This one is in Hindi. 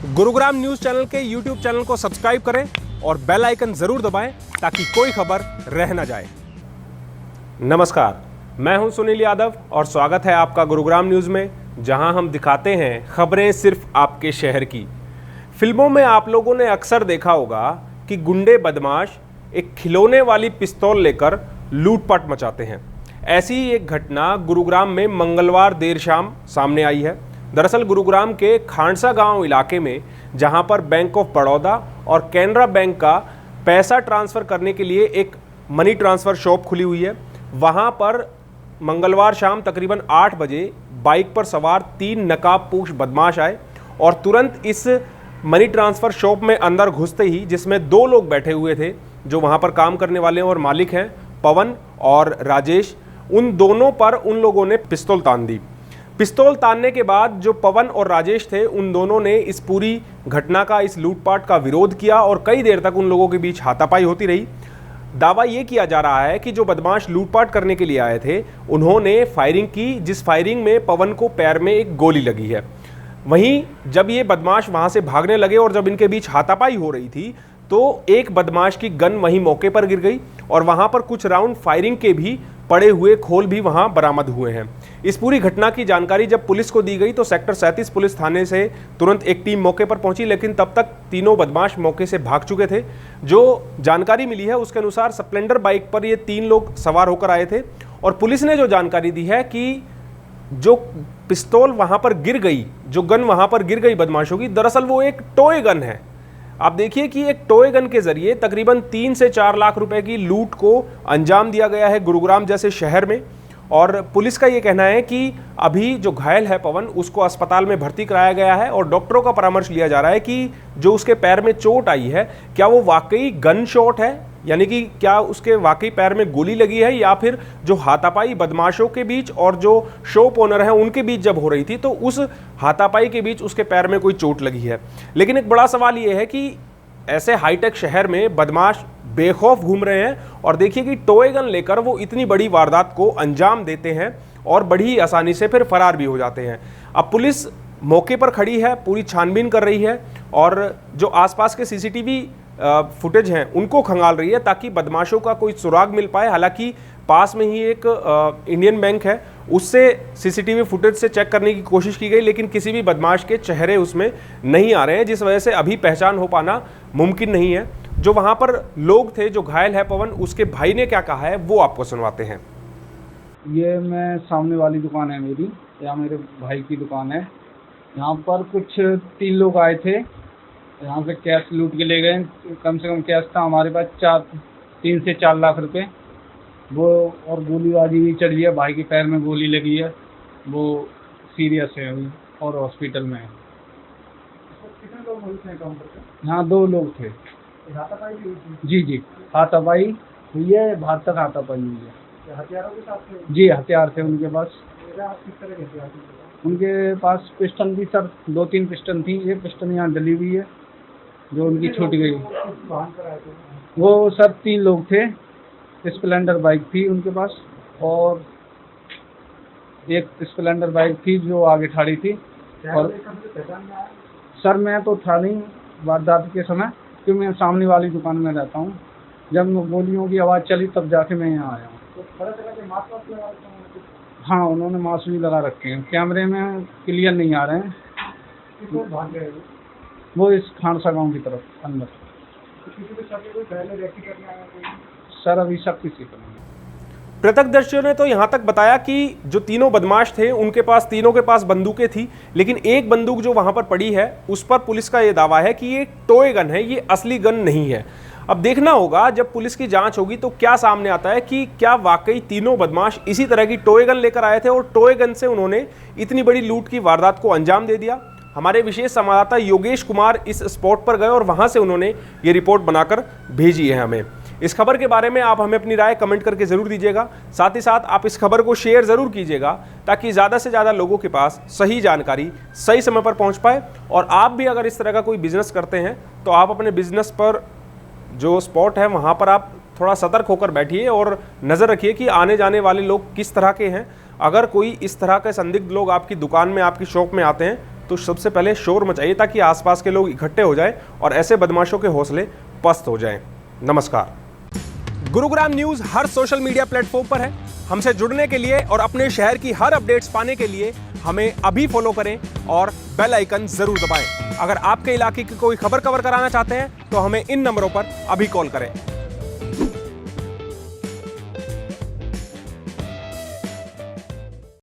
गुरुग्राम न्यूज चैनल के यूट्यूब चैनल को सब्सक्राइब करें और बेल आइकन जरूर दबाएं ताकि कोई खबर रह न जाए। नमस्कार, मैं हूं सुनील यादव और स्वागत है आपका गुरुग्राम न्यूज में, जहां हम दिखाते हैं खबरें सिर्फ आपके शहर की। फिल्मों में आप लोगों ने अक्सर देखा होगा कि गुंडे बदमाश एक खिलौने वाली पिस्तौल लेकर लूटपाट मचाते हैं। ऐसी ही एक घटना गुरुग्राम में मंगलवार देर शाम सामने आई है। दरअसल गुरुग्राम के खांडसा गांव इलाके में, जहां पर बैंक ऑफ बड़ौदा और कैनरा बैंक का पैसा ट्रांसफ़र करने के लिए एक मनी ट्रांसफ़र शॉप खुली हुई है, वहां पर मंगलवार शाम तकरीबन 8 बजे बाइक पर सवार 3 नकाबपोश बदमाश आए और तुरंत इस मनी ट्रांसफ़र शॉप में अंदर घुसते ही, जिसमें 2 लोग बैठे हुए थे जो वहां पर काम करने वाले और मालिक हैं, पवन और राजेश, उन दोनों पर उन लोगों ने पिस्तौल तान दी। पिस्तौल तानने के बाद जो पवन और राजेश थे, उन दोनों ने इस पूरी घटना का, इस लूटपाट का विरोध किया और कई देर तक उन लोगों के बीच हाथापाई होती रही। दावा ये किया जा रहा है कि जो बदमाश लूटपाट करने के लिए आए थे, उन्होंने फायरिंग की, जिस फायरिंग में पवन को पैर में एक गोली लगी है। वहीं जब ये बदमाश वहां से भागने लगे और जब इनके बीच हाथापाई हो रही थी, तो एक बदमाश की गन वहीं मौके पर गिर गई और वहां पर कुछ राउंड फायरिंग के भी पड़े हुए खोल भी वहां बरामद हुए हैं। इस पूरी घटना की जानकारी जब पुलिस को दी गई तो सेक्टर 37 पुलिस थाने से तुरंत एक टीम मौके पर पहुंची, लेकिन तब तक तीनों बदमाश मौके से भाग चुके थे। जो जानकारी मिली है उसके अनुसार स्प्लेंडर बाइक पर ये 3 लोग सवार होकर आए थे और पुलिस ने जो जानकारी दी है कि जो पिस्तौल वहां पर गिर गई, जो गन वहां पर गिर गई बदमाशों की, दरअसल वो एक टॉय गन है। आप देखिए कि एक टॉय गन के जरिए तकरीबन 3 से 4 लाख रुपए की लूट को अंजाम दिया गया है गुरुग्राम जैसे शहर में। और पुलिस का ये कहना है कि अभी जो घायल है पवन, उसको अस्पताल में भर्ती कराया गया है और डॉक्टरों का परामर्श लिया जा रहा है कि जो उसके पैर में चोट आई है, क्या वो वाकई गन शॉट है, यानी कि क्या उसके वाकई पैर में गोली लगी है, या फिर जो हाथापाई बदमाशों के बीच और जो शॉप ओनर हैं उनके बीच जब हो रही थी तो उस हाथापाई के बीच उसके पैर में कोई चोट लगी है। लेकिन एक बड़ा सवाल ये है कि ऐसे हाईटेक शहर में बदमाश बेखौफ घूम रहे हैं और देखिए कि टॉय गन लेकर वो इतनी बड़ी वारदात को अंजाम देते हैं और बड़ी आसानी से फिर फरार भी हो जाते हैं। अब पुलिस मौके पर खड़ी है, पूरी छानबीन कर रही है और जो आसपास के सीसीटीवी फुटेज हैं उनको खंगाल रही है ताकि बदमाशों का कोई सुराग मिल पाए। हालांकि पास में ही एक इंडियन बैंक है, उससे सीसीटीवी फुटेज से चेक करने की कोशिश की गई, लेकिन किसी भी बदमाश के चेहरे उसमें नहीं आ रहे हैं, जिस वजह से अभी पहचान हो पाना मुमकिन नहीं है। जो वहां पर लोग थे, जो घायल है पवन, उसके भाई ने क्या कहा है वो आपको सुनवाते हैं। ये मैं सामने वाली दुकान है मेरी, यहाँ मेरे भाई की दुकान है। यहाँ पर कुछ 3 लोग आए थे, यहाँ से कैश लूट के ले गए। कम से कम कैश था हमारे पास 3 से 4 लाख रुपए वो, और गोलीबाजी भी चली है। भाई के पैर में गोली लगी है, वो सीरियस है अभी और हॉस्पिटल में है। कितने लोग हुए थे काउंटर पे? यहाँ 2 लोग थे। हाथापाई भी हुई थी? जी, हाथापाई हुई है, बाहर तक हाथापाई हुई है। हथियारों के साथ थे? जी, हथियार थे उनके पास। किस तरह के हथियार थे उनके पास? पिस्टन भी सर, 2-3 पिस्टन थी। एक पिस्टन यहाँ डली हुई है जो उनकी छूट गई। वो सर 3 लोग थे, स्प्लेंडर बाइक थी उनके पास और एक स्प्लेंडर बाइक थी जो आगे खड़ी थी। और सर मैं तो था नहीं वारदात के समय, क्योंकि मैं सामने वाली दुकान में रहता हूँ। जब गोलियों की आवाज़ चली तब जाके मैं यहाँ आया हूँ। हाँ, उन्होंने मास्क भी लगा रखे हैं। कैमरे में क्लियर नहीं आ रहे हैं। वो इस खांडसा गांव की तरफ अंदर। सर अभी सब किसी पर नहीं। प्रत्यक्षदर्शियों ने तो यहां तक बताया कि जो तीनों बदमाश थे उनके पास, तीनों के पास बंदूकें थी, लेकिन एक बंदूक जो वहां पर पड़ी है उस पर पुलिस का यह दावा है कि ये टॉय गन है, ये असली गन नहीं है। अब देखना होगा जब पुलिस की जांच होगी तो क्या सामने आता है कि क्या वाकई तीनों बदमाश इसी तरह की टॉय गन लेकर आए थे और टॉय गन से उन्होंने इतनी बड़ी लूट की वारदात को अंजाम दे दिया। हमारे विशेष संवाददाता योगेश कुमार इस स्पॉट पर गए और वहां से उन्होंने ये रिपोर्ट बनाकर भेजी है हमें। इस खबर के बारे में आप हमें अपनी राय कमेंट करके ज़रूर दीजिएगा। साथ ही साथ आप इस खबर को शेयर ज़रूर कीजिएगा ताकि ज़्यादा से ज़्यादा लोगों के पास सही जानकारी सही समय पर पहुंच पाए। और आप भी अगर इस तरह का कोई बिजनेस करते हैं तो आप अपने बिजनेस पर जो स्पॉट है वहाँ पर आप थोड़ा सतर्क होकर बैठिए और नज़र रखिए कि आने जाने वाले लोग किस तरह के हैं। अगर कोई इस तरह के संदिग्ध लोग आपकी दुकान में, आपकी शॉप में आते हैं तो सबसे पहले शोर मचाइए ताकि आसपास के लोग इकट्ठे हो जाएं और ऐसे बदमाशों के हौसले पस्त हो जाएं। नमस्कार। गुरुग्राम न्यूज़ हर सोशल मीडिया प्लेटफॉर्म पर है। हमसे जुड़ने के लिए और अपने शहर की हर अपडेट्स पाने के लिए हमें अभी फॉलो करें और बेल आइकन जरूर दबाएं। अगर आपके इलाके की कोई खबर कवर कराना चाहते हैं तो हमें इन नंबरों पर अभी कॉल करें।